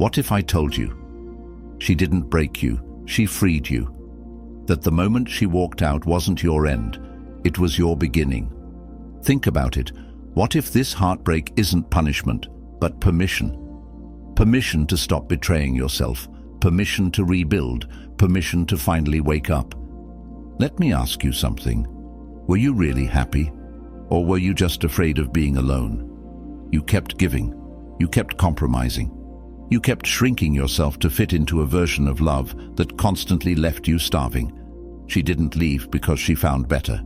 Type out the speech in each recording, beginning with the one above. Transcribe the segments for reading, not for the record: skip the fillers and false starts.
What if I told you she didn't break you, she freed you? That the moment she walked out wasn't your end, it was your beginning. Think about it. What if this heartbreak isn't punishment, but permission? Permission to stop betraying yourself, permission to rebuild, permission to finally wake up. Let me ask you something. Were you really happy? Or were you just afraid of being alone? You kept giving. You kept compromising. You kept shrinking yourself to fit into a version of love that constantly left you starving. She didn't leave because she found better.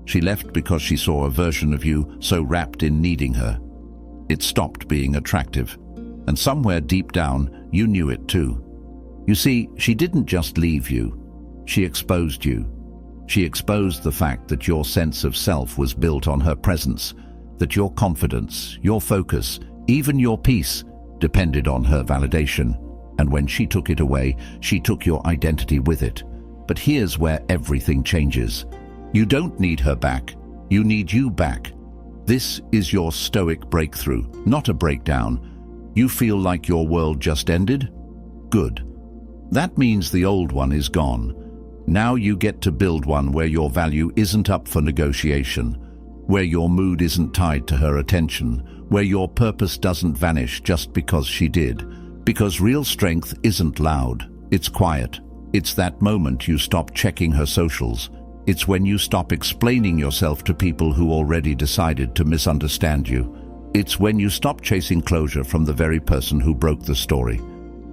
She left because she saw a version of you so wrapped in needing her. It stopped being attractive. And somewhere deep down, you knew it too. You see, she didn't just leave you. She exposed you. She exposed the fact that your sense of self was built on her presence, that your confidence, your focus, even your peace depended on her validation. And when she took it away, she took your identity with it. But here's where everything changes. You don't need her back. You need you back. This is your Stoic breakthrough, not a breakdown. You feel like your world just ended? Good. That means the old one is gone. Now you get to build one where your value isn't up for negotiation, where your mood isn't tied to her attention, where your purpose doesn't vanish just because she did. Because real strength isn't loud, it's quiet. It's that moment you stop checking her socials. It's when you stop explaining yourself to people who already decided to misunderstand you. It's when you stop chasing closure from the very person who broke the story.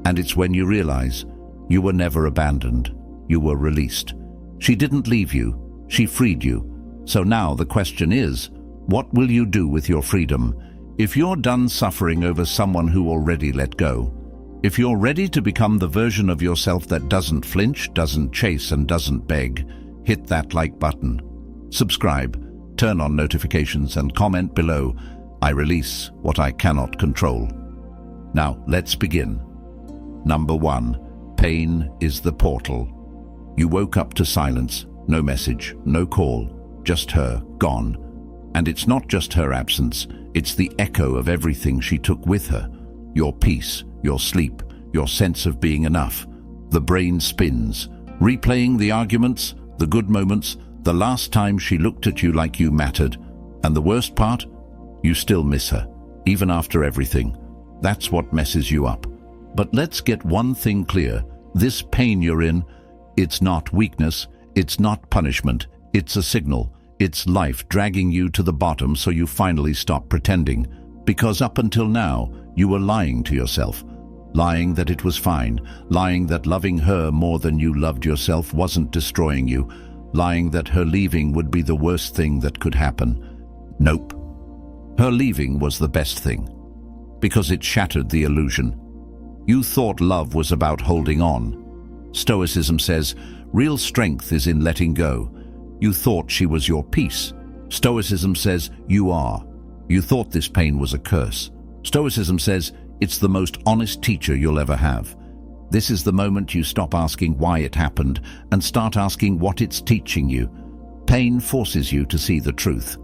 And it's when you realize you were never abandoned. You were released. She didn't leave you. She freed you. So now the question is, what will you do with your freedom? If you're done suffering over someone who already let go, if you're ready to become the version of yourself that doesn't flinch, doesn't chase, and doesn't beg, hit that like button. Subscribe, turn on notifications, and comment below. I release what I cannot control. Now, let's begin. Number 1. Pain is the portal. You woke up to silence, no message, no call, just her, gone. And it's not just her absence, it's the echo of everything she took with her. Your peace, your sleep, your sense of being enough. The brain spins, replaying the arguments, the good moments, the last time she looked at you like you mattered. And the worst part? You still miss her, even after everything. That's what messes you up. But let's get one thing clear. This pain you're in, it's not weakness, it's not punishment, it's a signal. It's life dragging you to the bottom so you finally stop pretending. Because up until now, you were lying to yourself. Lying that it was fine. Lying that loving her more than you loved yourself wasn't destroying you. Lying that her leaving would be the worst thing that could happen. Nope. Her leaving was the best thing. Because it shattered the illusion. You thought love was about holding on. Stoicism says, real strength is in letting go. You thought she was your peace. Stoicism says, you are. You thought this pain was a curse. Stoicism says, it's the most honest teacher you'll ever have. This is the moment you stop asking why it happened and start asking what it's teaching you. Pain forces you to see the truth.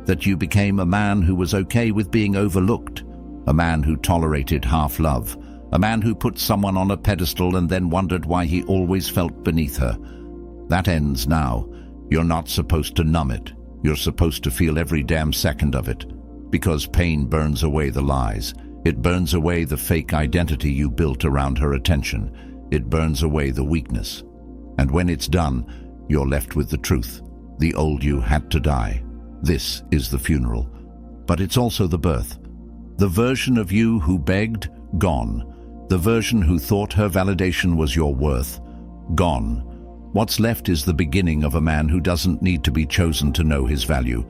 That you became a man who was okay with being overlooked. A man who tolerated half love. A man who put someone on a pedestal and then wondered why he always felt beneath her. That ends now. You're not supposed to numb it. You're supposed to feel every damn second of it. Because pain burns away the lies. It burns away the fake identity you built around her attention. It burns away the weakness. And when it's done, you're left with the truth. The old you had to die. This is the funeral. But it's also the birth. The version of you who begged, gone. The version who thought her validation was your worth, gone. What's left is the beginning of a man who doesn't need to be chosen to know his value.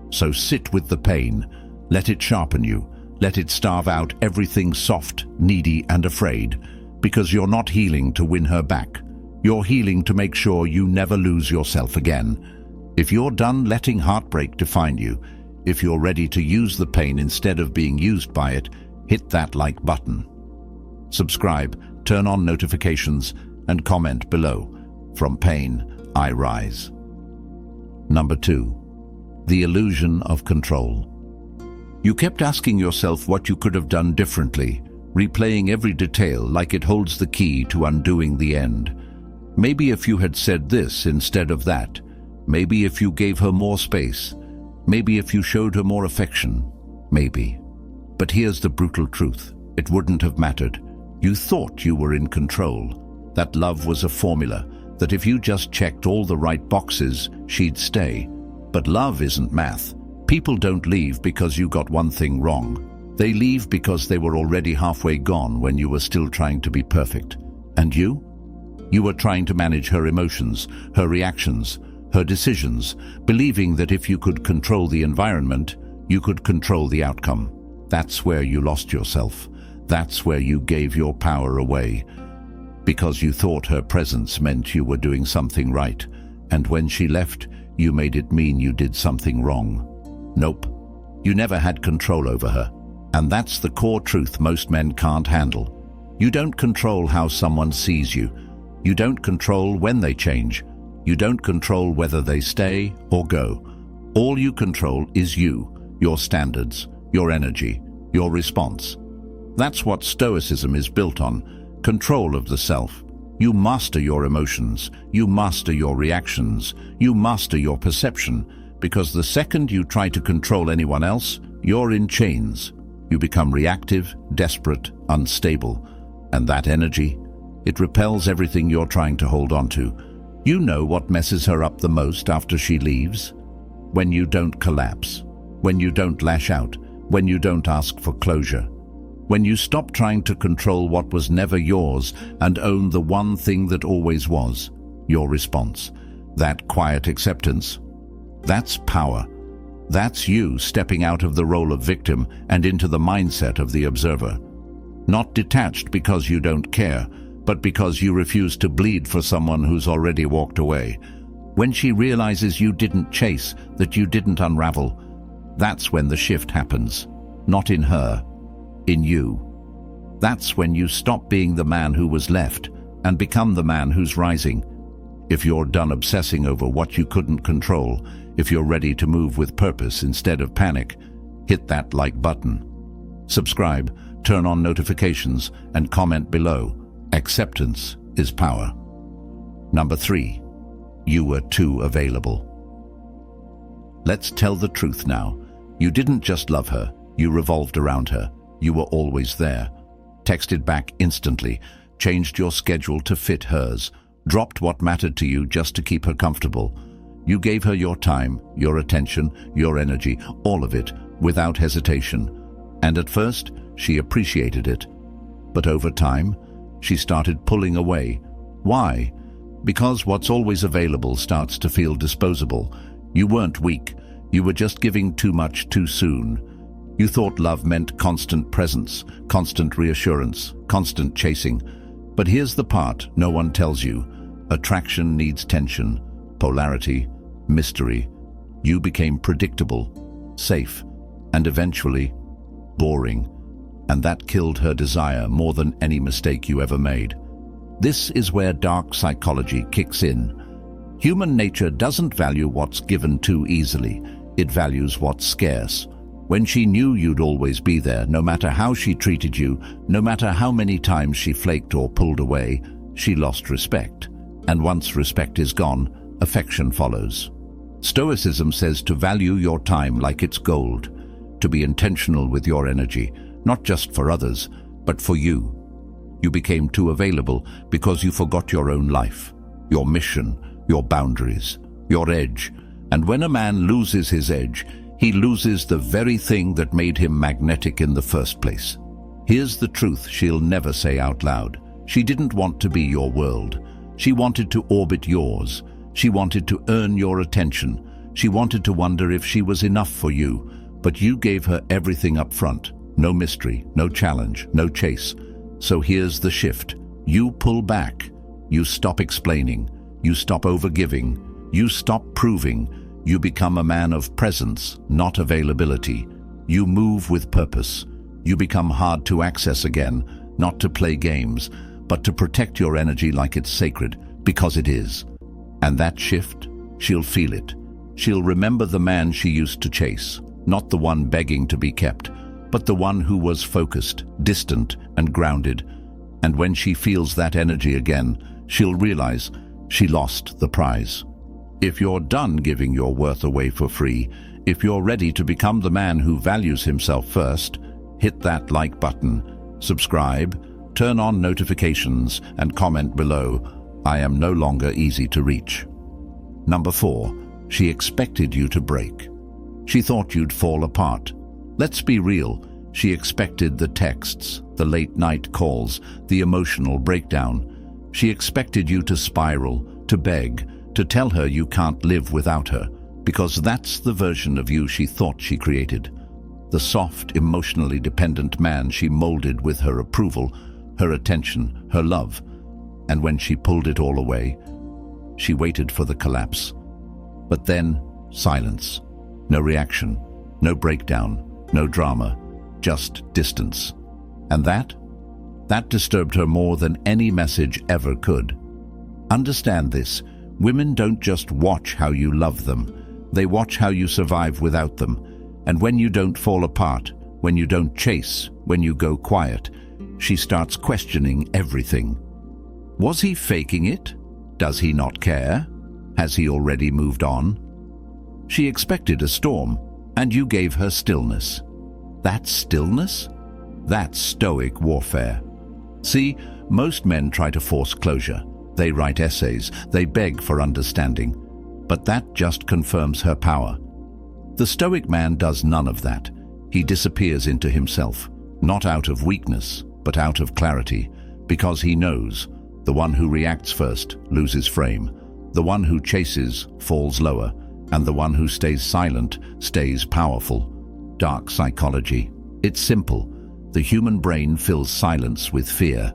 So sit with the pain. Let it sharpen you. Let it starve out everything soft, needy, and afraid. Because you're not healing to win her back. You're healing to make sure you never lose yourself again. If you're done letting heartbreak define you, if you're ready to use the pain instead of being used by it, hit that like button. Subscribe, turn on notifications, and comment below. From pain, I rise. Number 2. The illusion of control. You kept asking yourself what you could have done differently, replaying every detail like it holds the key to undoing the end. Maybe if you had said this instead of that, maybe if you gave her more space, maybe if you showed her more affection, maybe. But here's the brutal truth. It wouldn't have mattered. You thought you were in control, that love was a formula, that if you just checked all the right boxes, she'd stay. But love isn't math. People don't leave because you got one thing wrong. They leave because they were already halfway gone when you were still trying to be perfect. And you? You were trying to manage her emotions, her reactions, her decisions, believing that if you could control the environment, you could control the outcome. That's where you lost yourself. That's where you gave your power away. Because you thought her presence meant you were doing something right, and when she left, you made it mean you did something wrong. Nope. You never had control over her. And that's the core truth most men can't handle. You don't control how someone sees you. You don't control when they change. You don't control whether they stay or go. All you control is you, your standards, your energy, your response. That's what Stoicism is built on, control of the self. You master your emotions, you master your reactions, you master your perception, because the second you try to control anyone else, you're in chains. You become reactive, desperate, unstable. And that energy, it repels everything you're trying to hold on to. You know what messes her up the most after she leaves? When you don't collapse, when you don't lash out, when you don't ask for closure. When you stop trying to control what was never yours and own the one thing that always was, your response. That quiet acceptance. That's power. That's you stepping out of the role of victim and into the mindset of the observer. Not detached because you don't care, but because you refuse to bleed for someone who's already walked away. When she realizes you didn't chase, that you didn't unravel, that's when the shift happens. Not in her, in you. That's when you stop being the man who was left and become the man who's rising. If you're done obsessing over what you couldn't control, if you're ready to move with purpose instead of panic, hit that like button. Subscribe, turn on notifications, and comment below. Acceptance is power. Number 3, you were too available. Let's tell the truth now. You didn't just love her, you revolved around her. You were always there. Texted back instantly, changed your schedule to fit hers, dropped what mattered to you just to keep her comfortable. You gave her your time, your attention, your energy, all of it, without hesitation. And at first, she appreciated it. But over time, she started pulling away. Why? Because what's always available starts to feel disposable. You weren't weak. You were just giving too much too soon. You thought love meant constant presence, constant reassurance, constant chasing. But here's the part no one tells you. Attraction needs tension, polarity, mystery. You became predictable, safe, and eventually boring. And that killed her desire more than any mistake you ever made. This is where dark psychology kicks in. Human nature doesn't value what's given too easily. It values what's scarce. When she knew you'd always be there, no matter how she treated you, no matter how many times she flaked or pulled away, she lost respect. And once respect is gone, affection follows. Stoicism says to value your time like it's gold, to be intentional with your energy, not just for others, but for you. You became too available because you forgot your own life, your mission, your boundaries, your edge. And when a man loses his edge, he loses the very thing that made him magnetic in the first place. Here's the truth she'll never say out loud. She didn't want to be your world. She wanted to orbit yours. She wanted to earn your attention. She wanted to wonder if she was enough for you. But you gave her everything up front. No mystery, no challenge, no chase. So here's the shift. You pull back. You stop explaining. You stop overgiving. You stop proving. You become a man of presence, not availability. You move with purpose. You become hard to access again, not to play games, but to protect your energy like it's sacred, because it is. And that shift, she'll feel it. She'll remember the man she used to chase, not the one begging to be kept, but the one who was focused, distant, and grounded. And when she feels that energy again, she'll realize she lost the prize. If you're done giving your worth away for free, if you're ready to become the man who values himself first, hit that like button, subscribe, turn on notifications, and comment below, "I am no longer easy to reach." Number 4, she expected you to break. She thought you'd fall apart. Let's be real, she expected the texts, the late-night calls, the emotional breakdown. She expected you to spiral, to beg, to tell her you can't live without her, because that's the version of you she thought she created. The soft, emotionally dependent man she molded with her approval, her attention, her love. And when she pulled it all away, she waited for the collapse. But then, silence. No reaction, no breakdown, no drama, just distance. And that disturbed her more than any message ever could. Understand this. Women don't just watch how you love them. They watch how you survive without them. And when you don't fall apart, when you don't chase, when you go quiet, she starts questioning everything. Was he faking it? Does he not care? Has he already moved on? She expected a storm, and you gave her stillness. That's stillness? That's Stoic warfare. See, most men try to force closure. They write essays, they beg for understanding. But that just confirms her power. The Stoic man does none of that. He disappears into himself, not out of weakness, but out of clarity, because he knows the one who reacts first loses frame, the one who chases falls lower, and the one who stays silent stays powerful. Dark psychology. It's simple. The human brain fills silence with fear,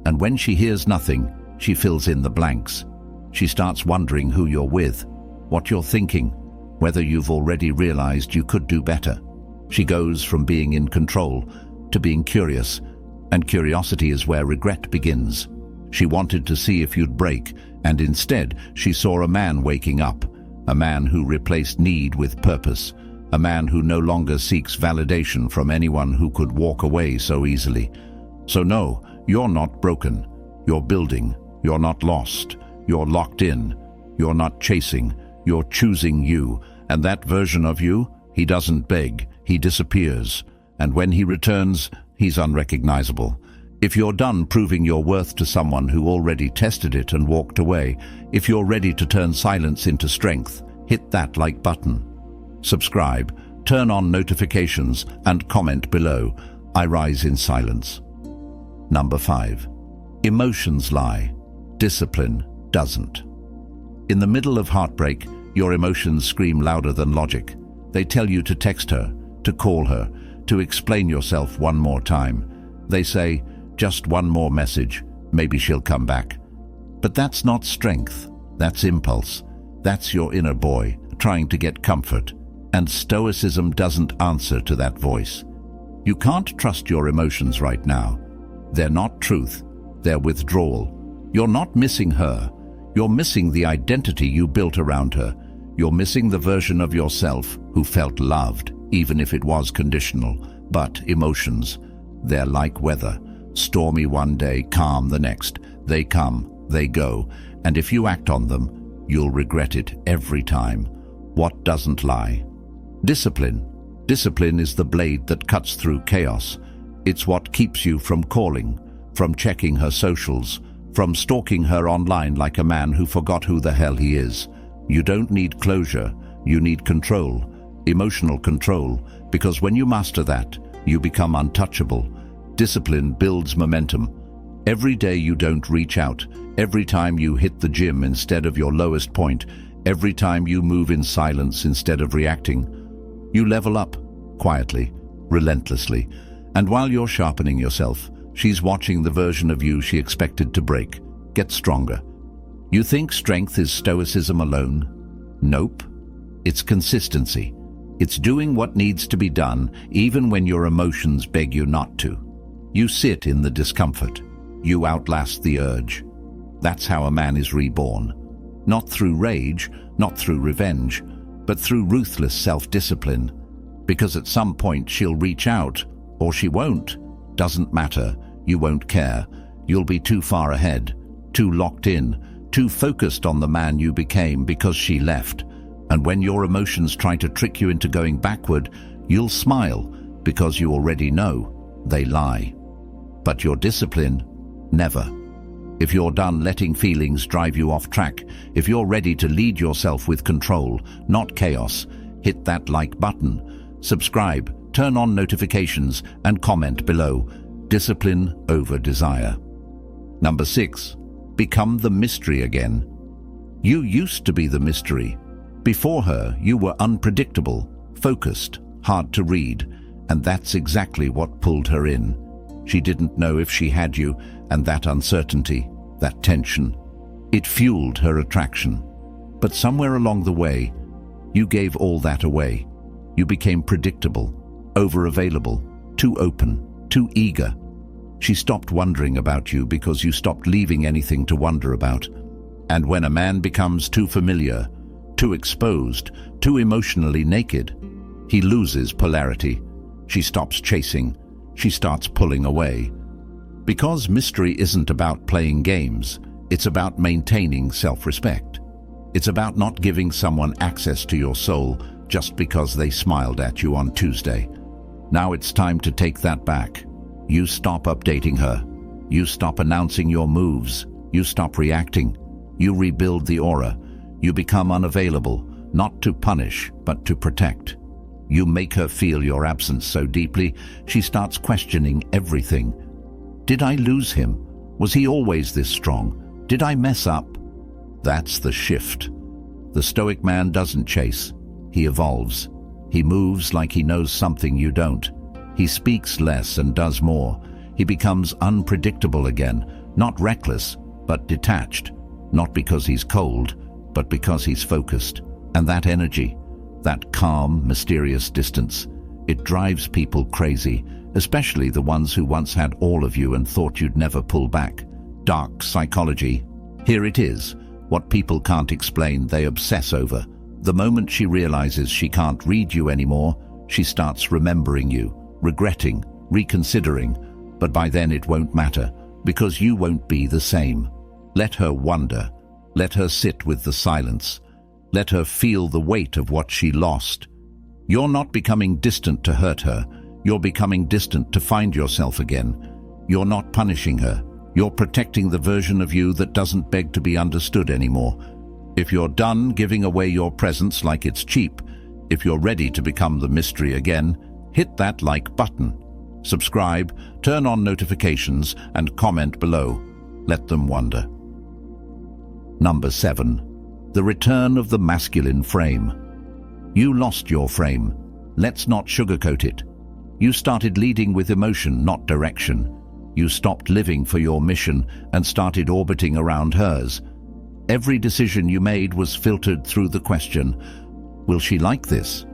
and when she hears nothing, she fills in the blanks. She starts wondering who you're with, what you're thinking, whether you've already realized you could do better. She goes from being in control to being curious, and curiosity is where regret begins. She wanted to see if you'd break, and instead she saw a man waking up, a man who replaced need with purpose, a man who no longer seeks validation from anyone who could walk away so easily. So no, you're not broken. You're building. You're not lost. You're locked in. You're not chasing. You're choosing you. And that version of you, he doesn't beg. He disappears. And when he returns, he's unrecognizable. If you're done proving your worth to someone who already tested it and walked away, if you're ready to turn silence into strength, hit that like button. Subscribe, turn on notifications, and comment below. I rise in silence. Number 5. Emotions lie. Discipline doesn't. In the middle of heartbreak, your emotions scream louder than logic. They tell you to text her, to call her, to explain yourself one more time. They say, just one more message, maybe she'll come back. But that's not strength, that's impulse. That's your inner boy, trying to get comfort. And Stoicism doesn't answer to that voice. You can't trust your emotions right now. They're not truth, they're withdrawal. You're not missing her. You're missing the identity you built around her. You're missing the version of yourself who felt loved, even if it was conditional. But emotions, they're like weather. Stormy one day, calm the next. They come, they go, and if you act on them, you'll regret it every time. What doesn't lie? Discipline. Discipline is the blade that cuts through chaos. It's what keeps you from calling, from checking her socials, from stalking her online like a man who forgot who the hell he is. You don't need closure, you need control, emotional control, because when you master that, you become untouchable. Discipline builds momentum. Every day you don't reach out, every time you hit the gym instead of your lowest point, every time you move in silence instead of reacting, you level up, quietly, relentlessly. And while you're sharpening yourself, she's watching the version of you she expected to break. Get stronger. You think strength is stoicism alone? Nope. It's consistency. It's doing what needs to be done, even when your emotions beg you not to. You sit in the discomfort. You outlast the urge. That's how a man is reborn. Not through rage, not through revenge, but through ruthless self-discipline. Because at some point she'll reach out, or she won't. Doesn't matter. You won't care. You'll be too far ahead, too locked in, too focused on the man you became because she left. And when your emotions try to trick you into going backward, you'll smile because you already know they lie. But your discipline, never. If you're done letting feelings drive you off track, if you're ready to lead yourself with control, not chaos, hit that like button, subscribe, turn on notifications, and comment below. Discipline over desire. Number 6. Become the mystery again. You used to be the mystery. Before her, you were unpredictable, focused, hard to read, and that's exactly what pulled her in. She didn't know if she had you, and that uncertainty, that tension, it fueled her attraction. But somewhere along the way, you gave all that away. You became predictable, over-available, too open, too eager. She stopped wondering about you because you stopped leaving anything to wonder about. And when a man becomes too familiar, too exposed, too emotionally naked, he loses polarity. She stops chasing. She starts pulling away. Because mystery isn't about playing games, it's about maintaining self-respect. It's about not giving someone access to your soul just because they smiled at you on Tuesday. Now it's time to take that back. You stop updating her. You stop announcing your moves. You stop reacting. You rebuild the aura. You become unavailable, not to punish, but to protect. You make her feel your absence so deeply, she starts questioning everything. Did I lose him? Was he always this strong? Did I mess up? That's the shift. The Stoic man doesn't chase. He evolves. He moves like he knows something you don't. He speaks less and does more. He becomes unpredictable again, not reckless, but detached. Not because he's cold, but because he's focused. And that energy, that calm, mysterious distance, it drives people crazy, especially the ones who once had all of you and thought you'd never pull back. Dark psychology. Here it is. What people can't explain, they obsess over. The moment she realizes she can't read you anymore, she starts remembering you, regretting, reconsidering. But by then it won't matter, because you won't be the same. Let her wonder. Let her sit with the silence. Let her feel the weight of what she lost. You're not becoming distant to hurt her. You're becoming distant to find yourself again. You're not punishing her. You're protecting the version of you that doesn't beg to be understood anymore. If you're done giving away your presence like it's cheap, if you're ready to become the mystery again, hit that like button. Subscribe, turn on notifications, and comment below. Let them wonder. Number 7. The return of the masculine frame. You lost your frame. Let's not sugarcoat it. You started leading with emotion, not direction. You stopped living for your mission and started orbiting around hers. Every decision you made was filtered through the question, will she like this?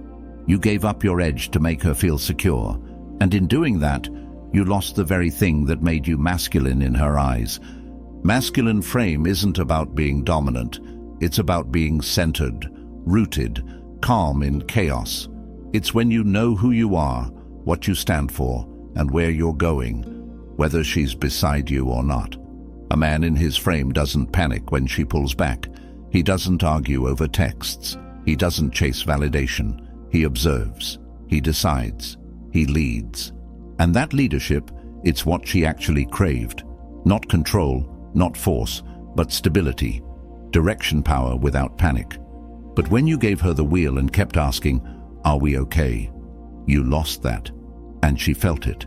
You gave up your edge to make her feel secure, and in doing that, you lost the very thing that made you masculine in her eyes. Masculine frame isn't about being dominant. It's about being centered, rooted, calm in chaos. It's when you know who you are, what you stand for, and where you're going, whether she's beside you or not. A man in his frame doesn't panic when she pulls back. He doesn't argue over texts. He doesn't chase validation. He observes. He decides. He leads. And that leadership, it's what she actually craved. Not control, not force, but stability. Direction power without panic. But when you gave her the wheel and kept asking, are we okay? You lost that. And she felt it.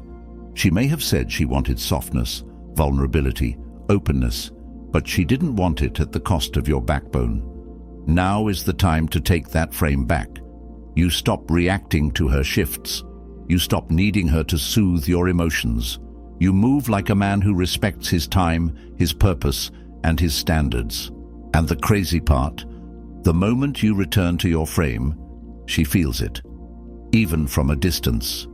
She may have said she wanted softness, vulnerability, openness, but she didn't want it at the cost of your backbone. Now is the time to take that frame back. You stop reacting to her shifts. You stop needing her to soothe your emotions. You move like a man who respects his time, his purpose, and his standards. And the crazy part, the moment you return to your frame, she feels it, even from a distance.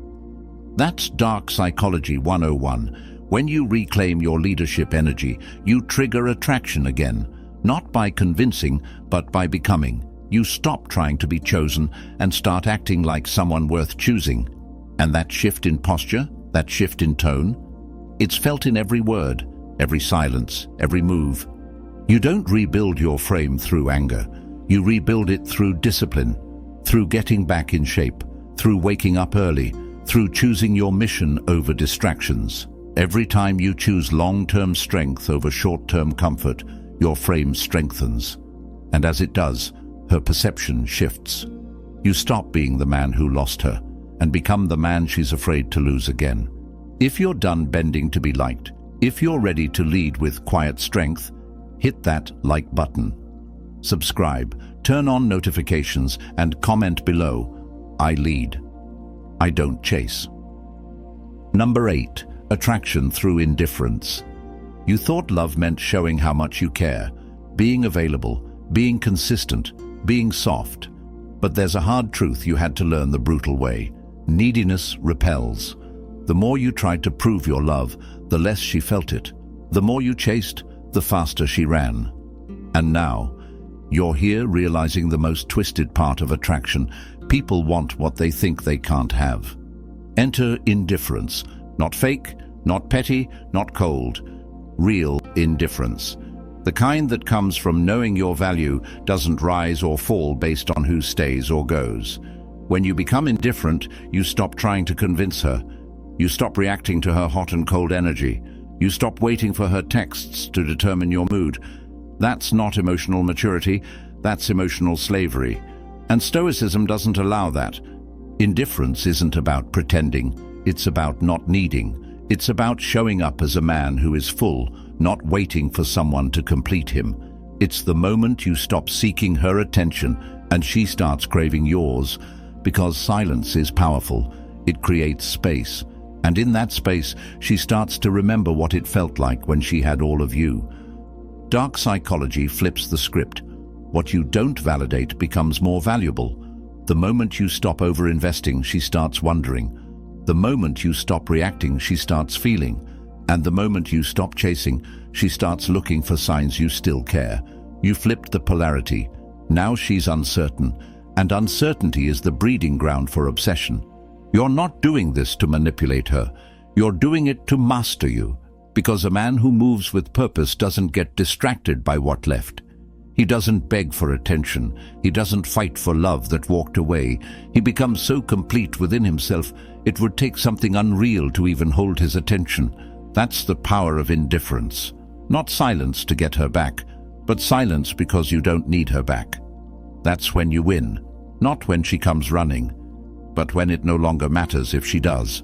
That's Dark Psychology 101. When you reclaim your leadership energy, you trigger attraction again, not by convincing, but by becoming. You stop trying to be chosen and start acting like someone worth choosing. And that shift in posture, that shift in tone, it's felt in every word, every silence, every move. You don't rebuild your frame through anger. You rebuild it through discipline, through getting back in shape, through waking up early, through choosing your mission over distractions. Every time you choose long-term strength over short-term comfort, your frame strengthens. And as it does, her perception shifts. You stop being the man who lost her and become the man she's afraid to lose again. If you're done bending to be liked, if you're ready to lead with quiet strength, hit that like button. Subscribe, turn on notifications, and comment below. I lead. I don't chase. Number 8. Attraction through indifference. You thought love meant showing how much you care, being available, being consistent, being soft. But there's a hard truth you had to learn the brutal way. Neediness repels. The more you tried to prove your love, the less she felt it. The more you chased, the faster she ran. And now, you're here realizing the most twisted part of attraction. People want what they think they can't have. Enter indifference. Not fake, not petty, not cold. Real indifference. The kind that comes from knowing your value doesn't rise or fall based on who stays or goes. When you become indifferent, you stop trying to convince her. You stop reacting to her hot and cold energy. You stop waiting for her texts to determine your mood. That's not emotional maturity, that's emotional slavery. And Stoicism doesn't allow that. Indifference isn't about pretending, it's about not needing. It's about showing up as a man who is full, not waiting for someone to complete him. It's the moment you stop seeking her attention and she starts craving yours, because silence is powerful. It creates space. And in that space, she starts to remember what it felt like when she had all of you. Dark psychology flips the script. What you don't validate becomes more valuable. The moment you stop over-investing, she starts wondering. The moment you stop reacting, she starts feeling. And the moment you stop chasing, she starts looking for signs you still care. You flipped the polarity. Now she's uncertain. And uncertainty is the breeding ground for obsession. You're not doing this to manipulate her. You're doing it to master you. Because a man who moves with purpose doesn't get distracted by what left. He doesn't beg for attention. He doesn't fight for love that walked away. He becomes so complete within himself, it would take something unreal to even hold his attention. That's the power of indifference. Not silence to get her back, but silence because you don't need her back. That's when you win. Not when she comes running, but when it no longer matters if she does.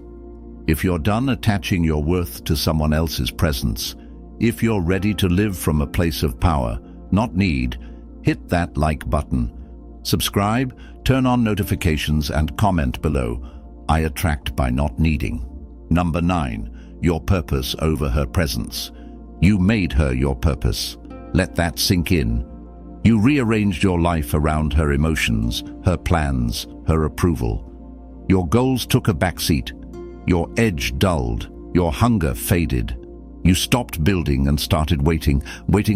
If you're done attaching your worth to someone else's presence, if you're ready to live from a place of power, not need, hit that like button. Subscribe, turn on notifications, and comment below. I attract by not needing. Number 9. Your purpose over her presence. You made her your purpose. Let that sink in. You rearranged your life around her emotions, her plans, her approval. Your goals took a backseat. Your edge dulled. Your hunger faded. You stopped building and started waiting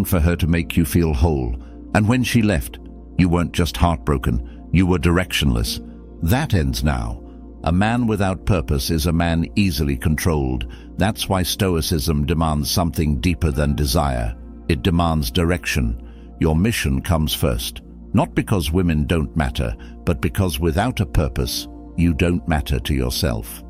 for her to make you feel whole. And when she left, you weren't just heartbroken, you were directionless. That ends now. A man without purpose is a man easily controlled. That's why Stoicism demands something deeper than desire. It demands direction. Your mission comes first. Not because women don't matter, but because without a purpose, you don't matter to yourself.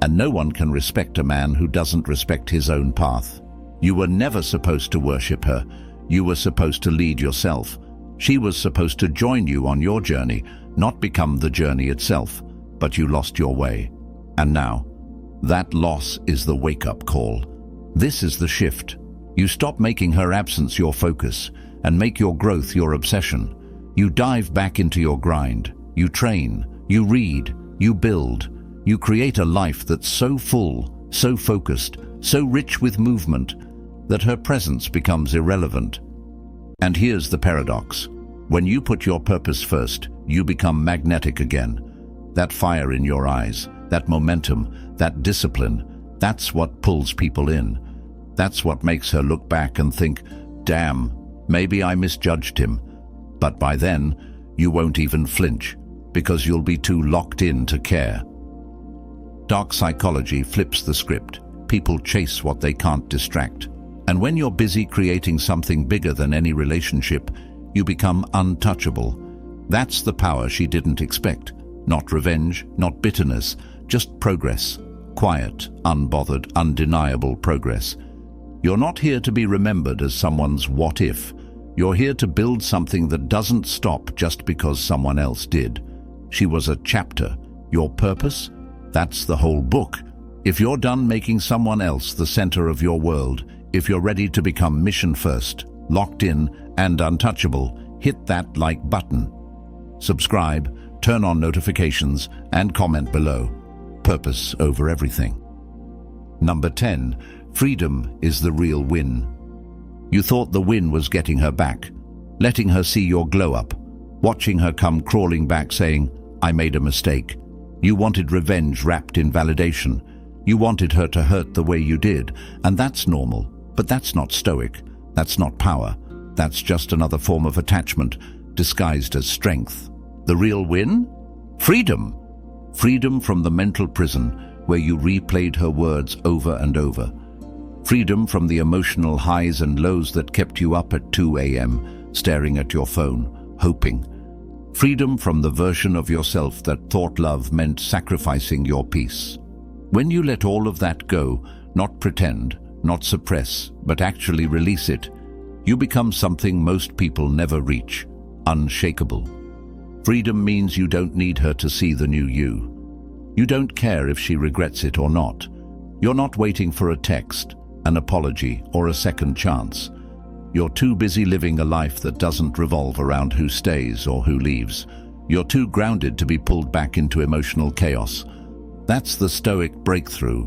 And no one can respect a man who doesn't respect his own path. You were never supposed to worship her. You were supposed to lead yourself. She was supposed to join you on your journey, not become the journey itself. But you lost your way. And now, that loss is the wake-up call. This is the shift. You stop making her absence your focus and make your growth your obsession. You dive back into your grind. You train. You read. You build. You create a life that's so full, so focused, so rich with movement, that her presence becomes irrelevant. And here's the paradox. When you put your purpose first, you become magnetic again. That fire in your eyes, that momentum, that discipline, that's what pulls people in. That's what makes her look back and think, damn, maybe I misjudged him. But by then, you won't even flinch, because you'll be too locked in to care. Dark psychology flips the script. People chase what they can't distract. And when you're busy creating something bigger than any relationship, you become untouchable. That's the power she didn't expect. Not revenge, not bitterness, just progress. Quiet, unbothered, undeniable progress. You're not here to be remembered as someone's what if. You're here to build something that doesn't stop just because someone else did. She was a chapter. Your purpose? That's the whole book. If you're done making someone else the center of your world, if you're ready to become mission first, locked in, and untouchable, hit that like button. Subscribe, turn on notifications, and comment below. Purpose over everything. Number 10. Freedom is the real win. You thought the win was getting her back, letting her see your glow up, watching her come crawling back saying, "I made a mistake." You wanted revenge wrapped in validation. You wanted her to hurt the way you did, and that's normal. But that's not stoic. That's not power. That's just another form of attachment, disguised as strength. The real win? Freedom. Freedom from the mental prison where you replayed her words over and over. Freedom from the emotional highs and lows that kept you up at 2 a.m., staring at your phone, hoping. Freedom from the version of yourself that thought love meant sacrificing your peace. When you let all of that go, not pretend, not suppress, but actually release it, you become something most people never reach: unshakable. Freedom means you don't need her to see the new you. You don't care if she regrets it or not. You're not waiting for a text, an apology, or a second chance. You're too busy living a life that doesn't revolve around who stays or who leaves. You're too grounded to be pulled back into emotional chaos. That's the Stoic breakthrough.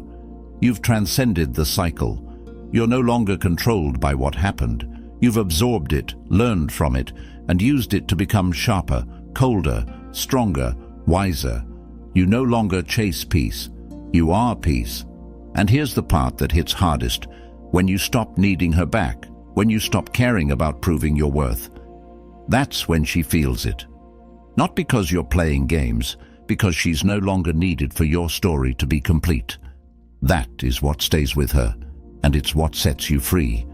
You've transcended the cycle. You're no longer controlled by what happened. You've absorbed it, learned from it, and used it to become sharper, colder, stronger, wiser. You no longer chase peace. You are peace. And here's the part that hits hardest: when you stop needing her back, when you stop caring about proving your worth. That's when she feels it. Not because you're playing games, because she's no longer needed for your story to be complete. That is what stays with her, and it's what sets you free.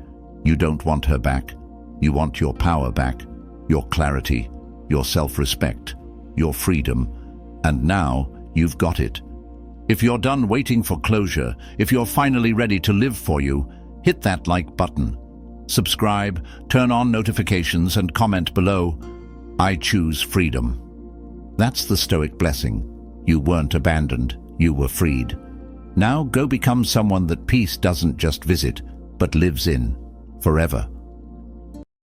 You don't want her back. You want your power back, your clarity, your self-respect, your freedom. And now you've got it. If you're done waiting for closure, if you're finally ready to live for you, hit that like button. Subscribe, turn on notifications, and comment below, "I choose freedom." That's the Stoic blessing. You weren't abandoned, you were freed. Now go become someone that peace doesn't just visit, but lives in, forever.